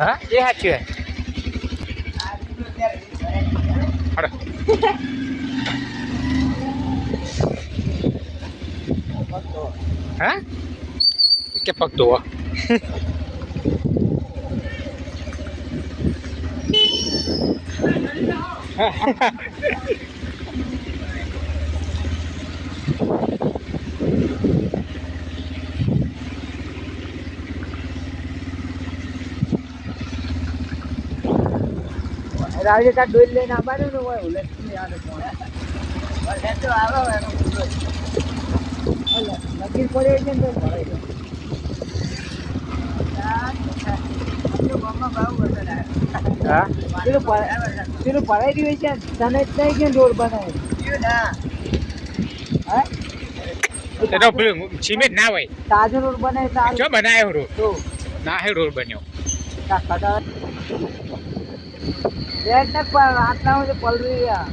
હા એ સાચી વાત હા કે પગતો રાવજી કા ડોલ લઈને આવવાનું ને હોય ઓલે તો આવે નક્કી પડે છે ને હા પેલું ભરાઈ રહ્યું છે તને જ નહીં કે રોડ બનાવે હા તો પેલું સિમેન્ટ ના હોય તાજો રોડ બનાવે તાજો જો બનાવ્યો રોડ તો ના હે રોડ બન્યો રેડ ને પણ આટલા પલરી રહ્યા